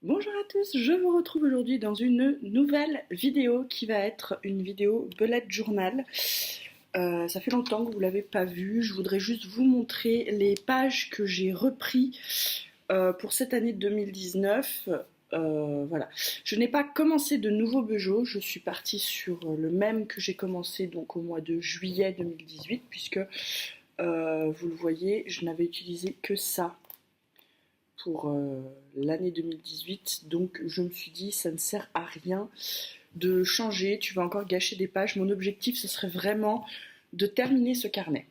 Bonjour à tous, je vous retrouve aujourd'hui dans une nouvelle vidéo qui va être une vidéo bullet journal. Ça fait longtemps que vous ne l'avez pas vu, je voudrais juste vous montrer les pages que j'ai repris pour cette année 2019. Voilà. Je n'ai pas commencé de nouveaux Peugeot, je suis partie sur le même que j'ai commencé donc au mois de juillet 2018 puisque vous le voyez, je n'avais utilisé que ça pour l'année 2018, donc je me suis dit ça ne sert à rien de changer, tu vas encore gâcher des pages. Mon objectif ce serait vraiment de terminer ce carnet.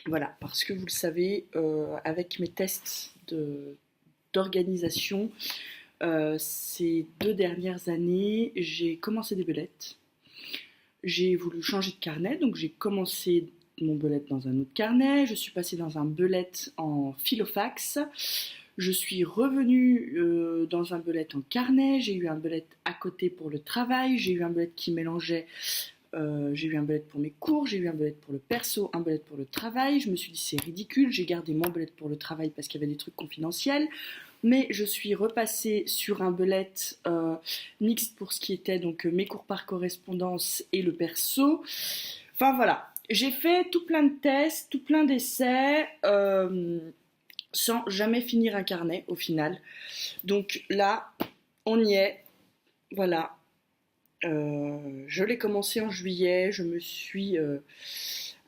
Voilà, parce que vous le savez, avec mes tests d'organisation, ces 2 dernières années, j'ai commencé des belettes. J'ai voulu changer de carnet, donc j'ai commencé mon bullet dans un autre carnet, je suis passée dans un bullet en filofax, je suis revenue dans un bullet en carnet, j'ai eu un bullet à côté pour le travail, j'ai eu un bullet qui mélangeait, j'ai eu un bullet pour mes cours, j'ai eu un bullet pour le perso, un bullet pour le travail, je me suis dit c'est ridicule, j'ai gardé mon bullet pour le travail parce qu'il y avait des trucs confidentiels, mais je suis repassée sur un bullet mixte pour ce qui était donc mes cours par correspondance et le perso. Enfin voilà, j'ai fait tout plein de tests, tout plein d'essais, sans jamais finir un carnet au final. Donc là, on y est, voilà. Je l'ai commencé en juillet, je me suis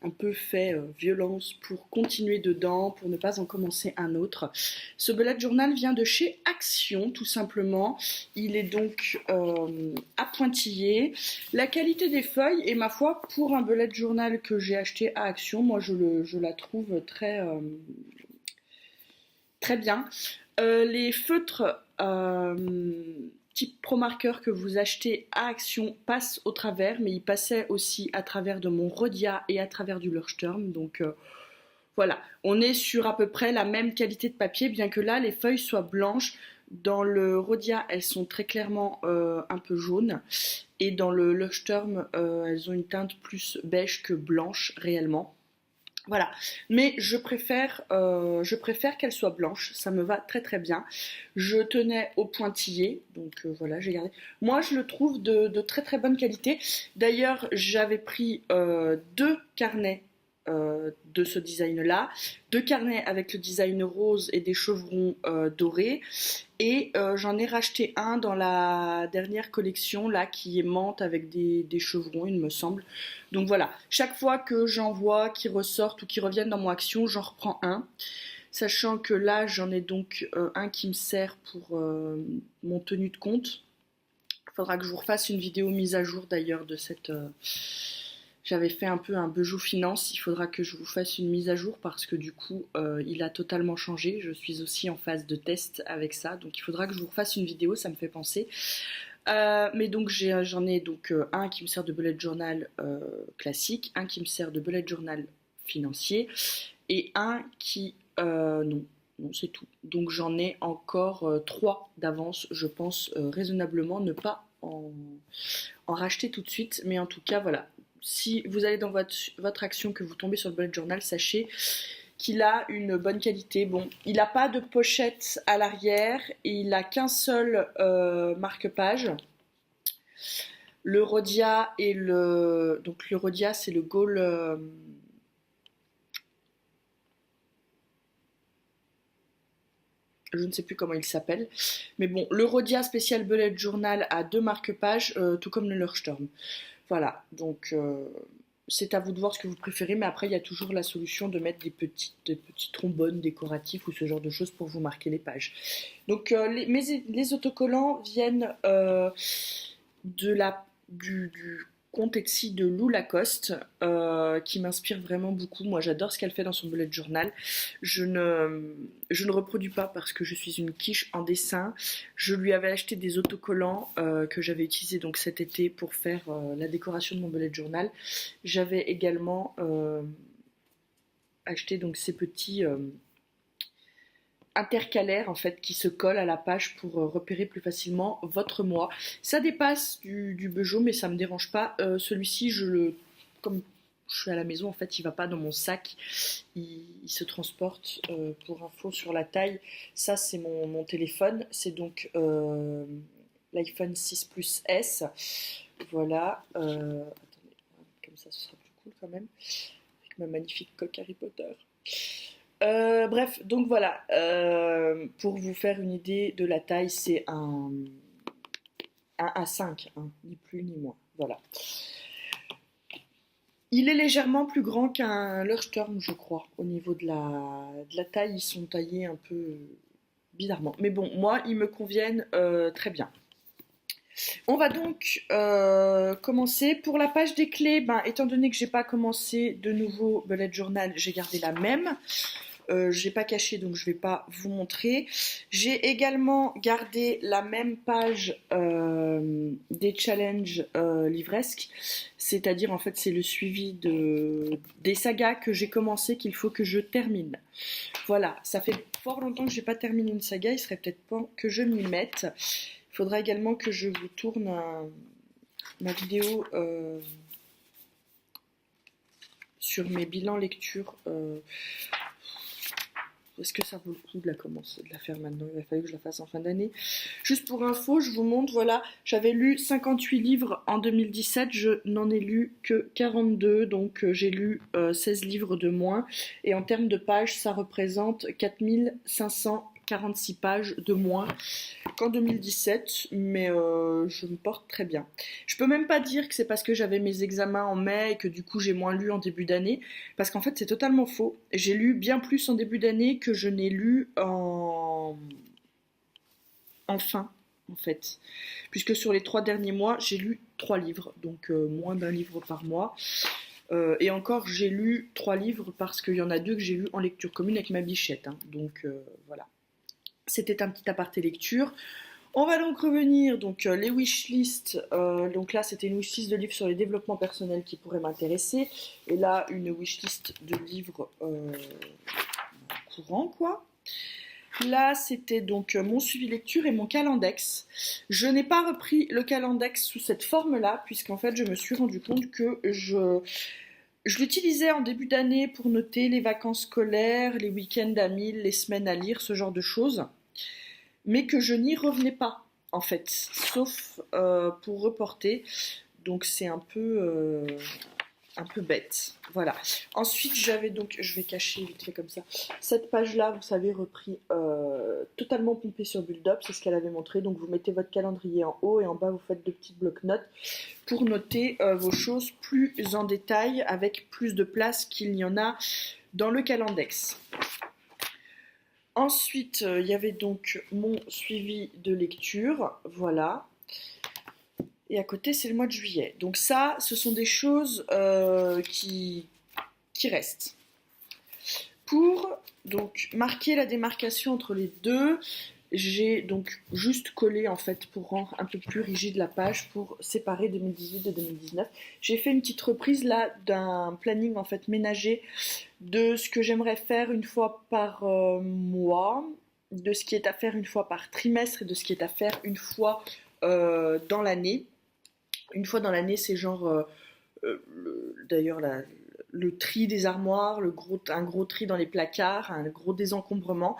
un peu fait violence pour continuer dedans, pour ne pas en commencer un autre. Ce bullet journal vient de chez Action, tout simplement. Il est donc à pointillé. La qualité des feuilles, et ma foi, pour un bullet journal que j'ai acheté à Action, moi je la trouve très, très bien. Les feutres type Pro Marker que vous achetez à Action passent au travers, mais ils passaient aussi à travers de mon Rhodia et à travers du Leuchtturm. Donc voilà, on est sur à peu près la même qualité de papier, bien que là les feuilles soient blanches. Dans le Rhodia, elles sont très clairement un peu jaunes, et dans le Leuchtturm, elles ont une teinte plus beige que blanche réellement. Voilà, mais je préfère qu'elle soit blanche, ça me va très très bien. Je tenais au pointillé, donc voilà, j'ai gardé. Moi, je le trouve de très très bonne qualité. D'ailleurs, j'avais pris 2 carnets de ce design-là, 2 carnets avec le design rose et des chevrons dorés, et j'en ai racheté un dans la dernière collection là qui est menthe avec des chevrons, il me semble. Donc voilà, chaque fois que j'en vois qui ressortent ou qui reviennent dans mon Action, j'en reprends un. Sachant que là, j'en ai donc un qui me sert pour mon tenue de compte. Il faudra que je vous refasse une vidéo mise à jour d'ailleurs de cette... J'avais fait un peu un Peugeot Finance, il faudra que je vous fasse une mise à jour parce que du coup il a totalement changé. Je suis aussi en phase de test avec ça, donc il faudra que je vous refasse une vidéo, ça me fait penser. Mais donc j'en ai donc un qui me sert de bullet journal classique, un qui me sert de bullet journal financier et un qui... non, c'est tout. Donc j'en ai encore 3 d'avance, je pense raisonnablement ne pas en racheter tout de suite, mais en tout cas voilà. Si vous allez dans votre Action, que vous tombez sur le bullet journal, sachez qu'il a une bonne qualité. Bon, il n'a pas de pochette à l'arrière et il n'a qu'un seul marque-page. Le Rhodia et le... Donc le Rhodia, c'est le Gaulle... je ne sais plus comment il s'appelle. Mais bon, le Rhodia Spécial Bullet Journal a 2 marque-pages, tout comme le Leuchtturm. Voilà, donc c'est à vous de voir ce que vous préférez, mais après il y a toujours la solution de mettre des petits trombones décoratifs ou ce genre de choses pour vous marquer les pages. Donc les autocollants viennent du compte Etsy de Lou Lacoste, qui m'inspire vraiment beaucoup. Moi j'adore ce qu'elle fait dans son bullet journal. Je ne reproduis pas parce que je suis une quiche en dessin. Je lui avais acheté des autocollants que j'avais utilisés donc cet été pour faire la décoration de mon bullet journal. J'avais également acheté donc ces petits intercalaires en fait qui se collent à la page pour repérer plus facilement votre mois. Ça dépasse du Peugeot mais ça me dérange pas. Celui-ci comme je suis à la maison, en fait, il va pas dans mon sac, il se transporte. Pour info sur la taille, ça c'est mon téléphone, c'est donc l'iPhone 6 Plus S. Voilà, attendez, comme ça ce sera plus cool quand même, avec ma magnifique coque Harry Potter. Bref, donc voilà, pour vous faire une idée de la taille, c'est un A5, hein, ni plus ni moins. Voilà. Il est légèrement plus grand qu'un Leuchtturm, je crois. Au niveau de la taille, ils sont taillés un peu bizarrement. Mais bon, moi, ils me conviennent très bien. On va donc commencer. Pour la page des clés, ben, étant donné que j'ai pas commencé de nouveau bullet journal, j'ai gardé la même. J'ai pas caché, donc je vais pas vous montrer. J'ai également gardé la même page des challenges livresques, c'est-à-dire en fait c'est le suivi des sagas que j'ai commencé qu'il faut que je termine. Voilà, ça fait fort longtemps que j'ai pas terminé une saga, il serait peut-être temps que je m'y mette. Il faudra également que je vous tourne ma vidéo sur mes bilans lecture. Est-ce que ça vaut le coup de la faire maintenant? Il va falloir que je la fasse en fin d'année. Juste pour info, je vous montre, voilà, j'avais lu 58 livres en 2017, je n'en ai lu que 42, donc j'ai lu 16 livres de moins. Et en termes de pages, ça représente 4546 pages de moins qu'en 2017, mais je me porte très bien. Je peux même pas dire que c'est parce que j'avais mes examens en mai et que du coup j'ai moins lu en début d'année, parce qu'en fait c'est totalement faux. J'ai lu bien plus en début d'année que je n'ai lu en fin, en fait. Puisque sur les 3 derniers mois, j'ai lu 3 livres, donc moins d'un livre par mois. Et encore, j'ai lu 3 livres parce qu'il y en a 2 que j'ai lus en lecture commune avec ma bichette, hein. Donc voilà. C'était un petit aparté lecture. On va donc revenir, donc les wishlists, donc là c'était une wishlist de livres sur les développements personnels qui pourraient m'intéresser, et là une wishlist de livres courants quoi. Là c'était donc mon suivi lecture et mon calendex. Je n'ai pas repris le calendex sous cette forme-là, puisqu'en fait je me suis rendu compte que je l'utilisais en début d'année pour noter les vacances scolaires, les week-ends à 1000, les semaines à lire, ce genre de choses, mais que je n'y revenais pas, en fait, sauf pour reporter. Donc c'est un peu bête. Voilà. Ensuite, j'avais donc, je vais cacher vite fait comme ça, cette page-là, vous savez, repris totalement pompée sur Build Up, c'est ce qu'elle avait montré. Donc vous mettez votre calendrier en haut et en bas, vous faites 2 petites blocs-notes pour noter vos choses plus en détail, avec plus de place qu'il n'y en a dans le calendex. Ensuite, il y avait donc mon suivi de lecture, voilà. Et à côté, c'est le mois de juillet. Donc ça, ce sont des choses qui restent. Pour donc marquer la démarcation entre les deux, j'ai donc juste collé en fait pour rendre un peu plus rigide la page pour séparer 2018 de 2019. J'ai fait une petite reprise là d'un planning en fait ménager de ce que j'aimerais faire une fois par mois, de ce qui est à faire une fois par trimestre et de ce qui est à faire une fois dans l'année. Une fois dans l'année, c'est genre d'ailleurs le tri des armoires, un gros tri dans les placards, un gros désencombrement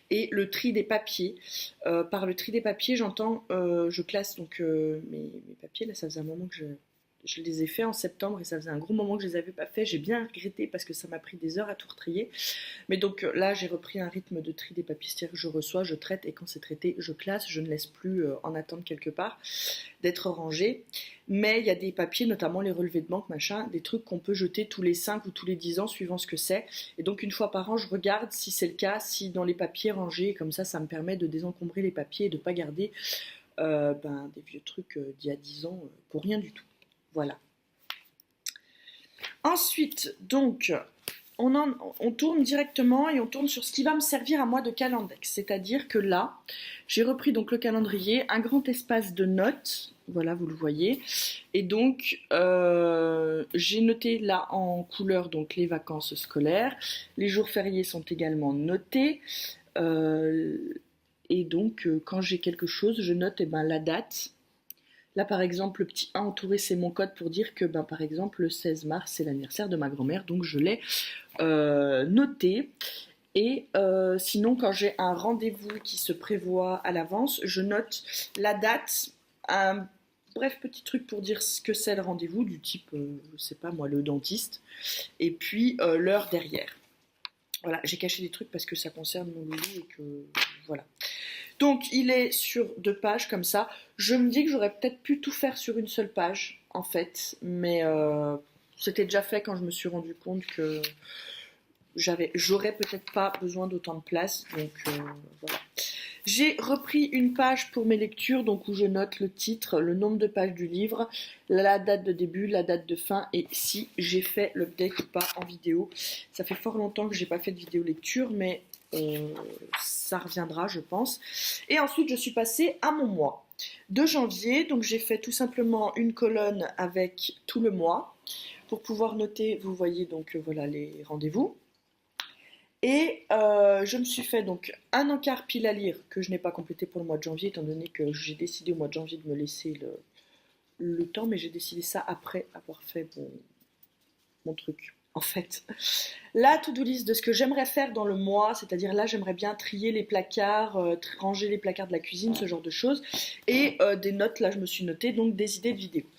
et le tri des papiers. Par le tri des papiers, j'entends, je classe donc mes papiers. Là, ça faisait un moment que je les ai faits en septembre et ça faisait un gros moment que je les avais pas faits. J'ai bien regretté parce que ça m'a pris des heures à tout retrier. Mais donc là, j'ai repris un rythme de tri des papiers, c'est-à-dire que je reçois, je traite et quand c'est traité, je classe. Je ne laisse plus en attente quelque part d'être rangé. Mais il y a des papiers, notamment les relevés de banque, machin, des trucs qu'on peut jeter tous les 5 ou tous les 10 ans, suivant ce que c'est. Et donc une fois par an, je regarde si c'est le cas, si dans les papiers rangés, comme ça me permet de désencombrer les papiers et de ne pas garder des vieux trucs d'il y a 10 ans pour rien du tout. Voilà. Ensuite, donc, on tourne directement et on tourne sur ce qui va me servir à moi de calendex. C'est-à-dire que là, j'ai repris donc le calendrier, un grand espace de notes, voilà, vous le voyez. Et donc, j'ai noté là en couleur donc les vacances scolaires. Les jours fériés sont également notés. Et donc, quand j'ai quelque chose, je note la date Là, par exemple, le petit 1 entouré, c'est mon code pour dire que, ben, par exemple, le 16 mars, c'est l'anniversaire de ma grand-mère, donc je l'ai noté. Et sinon, quand j'ai un rendez-vous qui se prévoit à l'avance, je note la date, un bref petit truc pour dire ce que c'est le rendez-vous, du type, je sais pas moi, le dentiste, et puis l'heure derrière. Voilà, j'ai caché des trucs parce que ça concerne mon loulou et que voilà. Donc il est sur 2 pages comme ça. Je me dis que j'aurais peut-être pu tout faire sur une seule page en fait, mais c'était déjà fait quand je me suis rendu compte que j'aurais peut-être pas besoin d'autant de place. Donc voilà. J'ai repris une page pour mes lectures, donc où je note le titre, le nombre de pages du livre, la date de début, la date de fin et si j'ai fait l'update ou pas en vidéo. Ça fait fort longtemps que j'ai pas fait de vidéo lecture, mais ça reviendra, je pense. Et ensuite, je suis passée à mon mois de janvier. Donc, j'ai fait tout simplement une colonne avec tout le mois pour pouvoir noter. Vous voyez donc voilà les rendez-vous. Et je me suis fait donc un encart pile à lire que je n'ai pas complété pour le mois de janvier, étant donné que j'ai décidé au mois de janvier de me laisser le temps, mais j'ai décidé ça après avoir fait mon truc. En fait, la to-do list de ce que j'aimerais faire dans le mois, c'est-à-dire là j'aimerais bien trier les placards, ranger les placards de la cuisine, ce genre de choses, et des notes, là je me suis noté donc des idées de vidéos.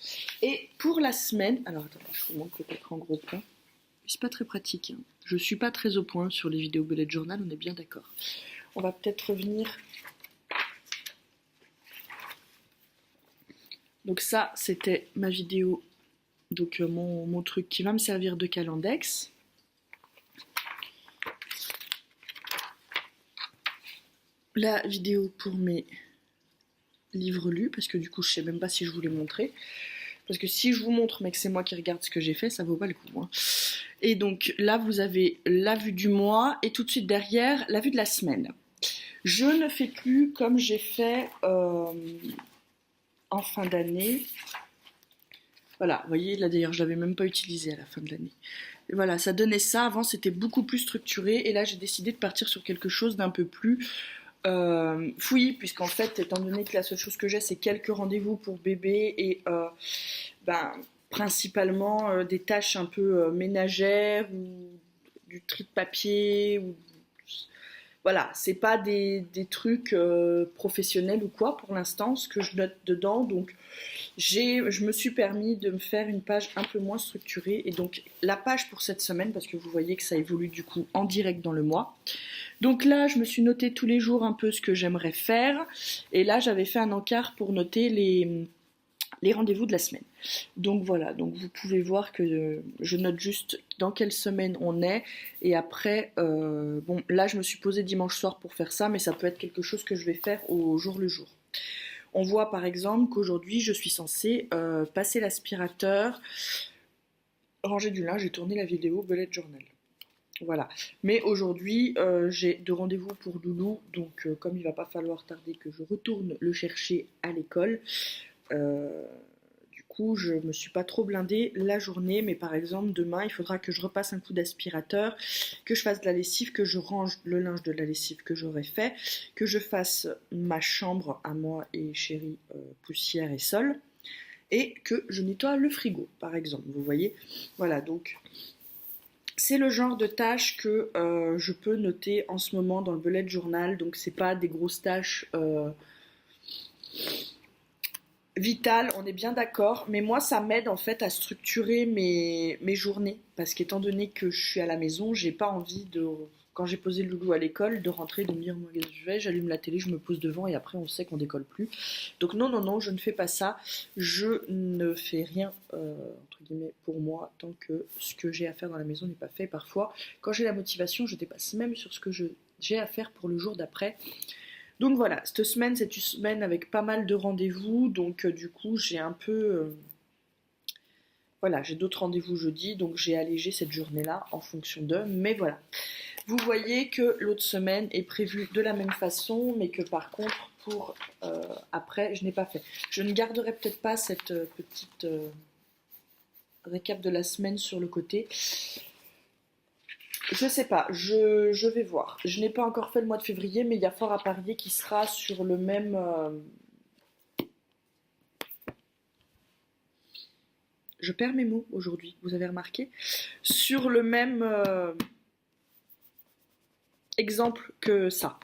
Et pour la semaine, alors attendez, je vous montre peut-être en gros plan. C'est pas très pratique, hein. Je suis pas très au point sur les vidéos bullet journal, on est bien d'accord. On va peut-être revenir. Donc ça, c'était ma vidéo, donc mon truc qui va me servir de calendex. La vidéo pour mes livres lus, parce que du coup je sais même pas si je vous les montrer. Parce que si je vous montre mais que c'est moi qui regarde ce que j'ai fait, ça vaut pas le coup, hein. Et donc là vous avez la vue du mois et tout de suite derrière la vue de la semaine. Je ne fais plus comme j'ai fait en fin d'année. Voilà, vous voyez, là d'ailleurs je l'avais même pas utilisé à la fin de l'année. Et voilà, ça donnait ça, avant c'était beaucoup plus structuré et là j'ai décidé de partir sur quelque chose d'un peu plus fouillis, puisqu'en fait, étant donné que la seule chose que j'ai, c'est quelques rendez-vous pour bébé et principalement des tâches un peu ménagères ou du tri de papier. Voilà, c'est pas des trucs professionnels ou quoi pour l'instant, ce que je note dedans. Donc, je me suis permis de me faire une page un peu moins structurée. Et donc, la page pour cette semaine, parce que vous voyez que ça évolue du coup en direct dans le mois. Donc là, je me suis noté tous les jours un peu ce que j'aimerais faire. Et là, j'avais fait un encart pour noter les rendez-vous de la semaine. Donc voilà, donc vous pouvez voir que je note juste dans quelle semaine on est. Et après, bon, là, je me suis posé dimanche soir pour faire ça, mais ça peut être quelque chose que je vais faire au jour le jour. On voit par exemple qu'aujourd'hui, je suis censée passer l'aspirateur, ranger du linge et tourner la vidéo bullet journal. Voilà. Mais aujourd'hui, j'ai de rendez-vous pour Loulou, donc comme il va pas falloir tarder que je retourne le chercher à l'école, du coup, je me suis pas trop blindée la journée, mais par exemple, demain, il faudra que je repasse un coup d'aspirateur, que je fasse de la lessive, que je range le linge de la lessive que j'aurais fait, que je fasse ma chambre à moi et chérie, poussière et sol, et que je nettoie le frigo, par exemple. Vous voyez? Voilà, donc c'est le genre de tâches que je peux noter en ce moment dans le bullet journal, donc c'est pas des grosses tâches vitales, on est bien d'accord, mais moi ça m'aide en fait à structurer mes journées, parce qu'étant donné que je suis à la maison, j'ai pas envie de, quand j'ai posé le loulou à l'école, de rentrer, de me dire moi je vais, j'allume la télé, je me pose devant et après on sait qu'on décolle plus. Donc non, non, non, je ne fais pas ça, je ne fais rien entre guillemets pour moi tant que ce que j'ai à faire dans la maison n'est pas fait. Parfois, quand j'ai la motivation, je dépasse même sur ce que j'ai à faire pour le jour d'après. Donc voilà, cette semaine, c'est une semaine avec pas mal de rendez-vous, donc du coup j'ai un peu... voilà, j'ai d'autres rendez-vous jeudi, donc j'ai allégé cette journée-là en fonction d'eux, mais voilà. Vous voyez que l'autre semaine est prévue de la même façon, mais que par contre, pour après, je n'ai pas fait. Je ne garderai peut-être pas cette petite récap de la semaine sur le côté. Je sais pas, je vais voir. Je n'ai pas encore fait le mois de février, mais il y a fort à parier qu'il sera sur le même je perds mes mots aujourd'hui, vous avez remarqué, sur le même exemple que ça.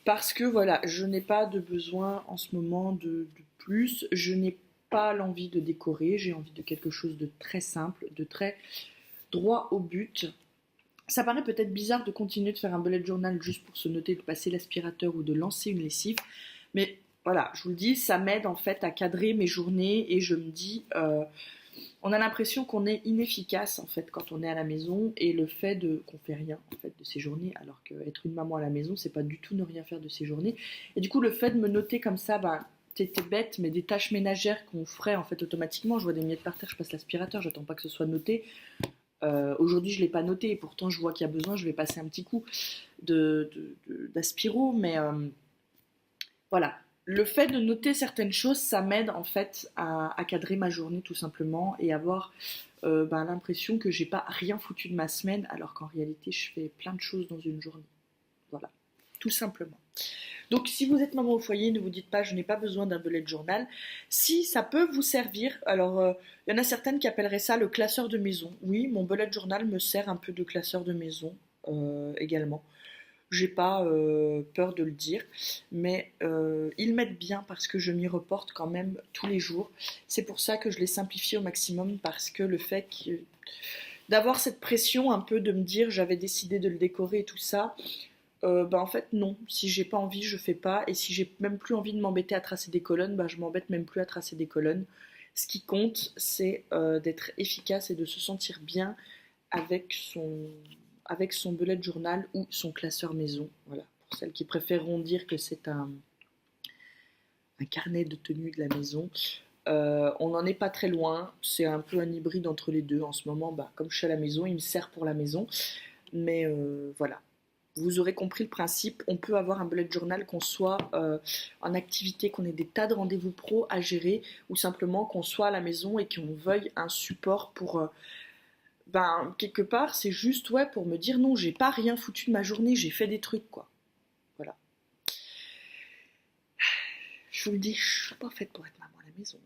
Parce que voilà, je n'ai pas de besoin en ce moment de plus, je n'ai pas l'envie de décorer, j'ai envie de quelque chose de très simple, de très droit au but. Ça paraît peut-être bizarre de continuer de faire un bullet journal juste pour se noter de passer l'aspirateur ou de lancer une lessive, mais voilà, je vous le dis, ça m'aide en fait à cadrer mes journées et je me dis, on a l'impression qu'on est inefficace en fait quand on est à la maison et le fait qu'on fait rien en fait de ces journées, alors qu'être une maman à la maison, c'est pas du tout ne rien faire de ces journées. Et du coup, le fait de me noter comme ça, bah, c'était bête, mais des tâches ménagères qu'on ferait en fait automatiquement. Je vois des miettes par terre, je passe l'aspirateur, j'attends pas que ce soit noté. Aujourd'hui, je l'ai pas noté et pourtant je vois qu'il y a besoin, je vais passer un petit coup d'aspiro, mais voilà. Le fait de noter certaines choses, ça m'aide en fait à cadrer ma journée tout simplement et avoir l'impression que j'ai pas rien foutu de ma semaine alors qu'en réalité je fais plein de choses dans une journée. Voilà, tout simplement. Donc si vous êtes maman au foyer, ne vous dites pas je n'ai pas besoin d'un bullet journal. Si ça peut vous servir, alors il y en a certaines qui appelleraient ça le classeur de maison. Oui, mon bullet journal me sert un peu de classeur de maison également. J'ai pas peur de le dire, mais ils m'aident bien parce que je m'y reporte quand même tous les jours. C'est pour ça que je les simplifie au maximum parce que le fait d'avoir cette pression un peu de me dire j'avais décidé de le décorer et tout ça, en fait non. Si j'ai pas envie, je fais pas. Et si j'ai même plus envie de m'embêter à tracer des colonnes, je m'embête même plus à tracer des colonnes. Ce qui compte, c'est d'être efficace et de se sentir bien avec son bullet journal ou son classeur maison. Voilà, pour celles qui préféreront dire que c'est un carnet de tenue de la maison. On n'en est pas très loin, c'est un peu un hybride entre les deux. En ce moment, comme je suis à la maison, il me sert pour la maison. Mais voilà, vous aurez compris le principe. On peut avoir un bullet journal qu'on soit en activité, qu'on ait des tas de rendez-vous pro à gérer, ou simplement qu'on soit à la maison et qu'on veuille un support pour... quelque part, c'est juste pour me dire non, j'ai pas rien foutu de ma journée, j'ai fait des trucs, quoi. Voilà. Je vous le dis, je suis pas faite pour être maman à la maison.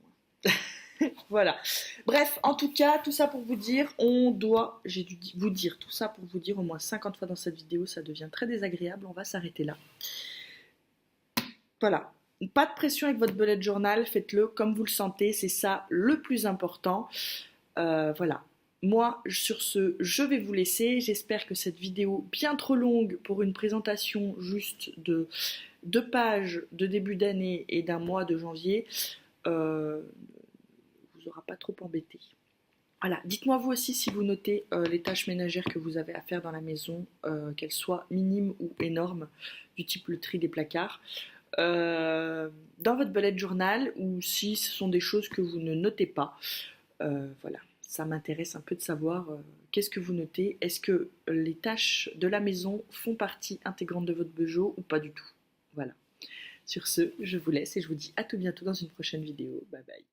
Voilà. Bref, en tout cas, tout ça pour vous dire, j'ai dû vous dire tout ça pour vous dire au moins 50 fois dans cette vidéo, ça devient très désagréable, on va s'arrêter là. Voilà. Pas de pression avec votre bullet journal, faites-le comme vous le sentez, c'est ça le plus important. Voilà. Moi, sur ce, je vais vous laisser. J'espère que cette vidéo, bien trop longue pour une présentation juste de 2 pages de début d'année et d'un mois de janvier, vous aura pas trop embêté. Voilà, dites-moi vous aussi si vous notez les tâches ménagères que vous avez à faire dans la maison, qu'elles soient minimes ou énormes, du type le tri des placards, dans votre bullet journal, ou si ce sont des choses que vous ne notez pas. Voilà, ça m'intéresse un peu de savoir qu'est-ce que vous notez. Est-ce que les tâches de la maison font partie intégrante de votre Bejo ou pas du tout? Voilà. Sur ce, je vous laisse et je vous dis à tout bientôt dans une prochaine vidéo. Bye bye.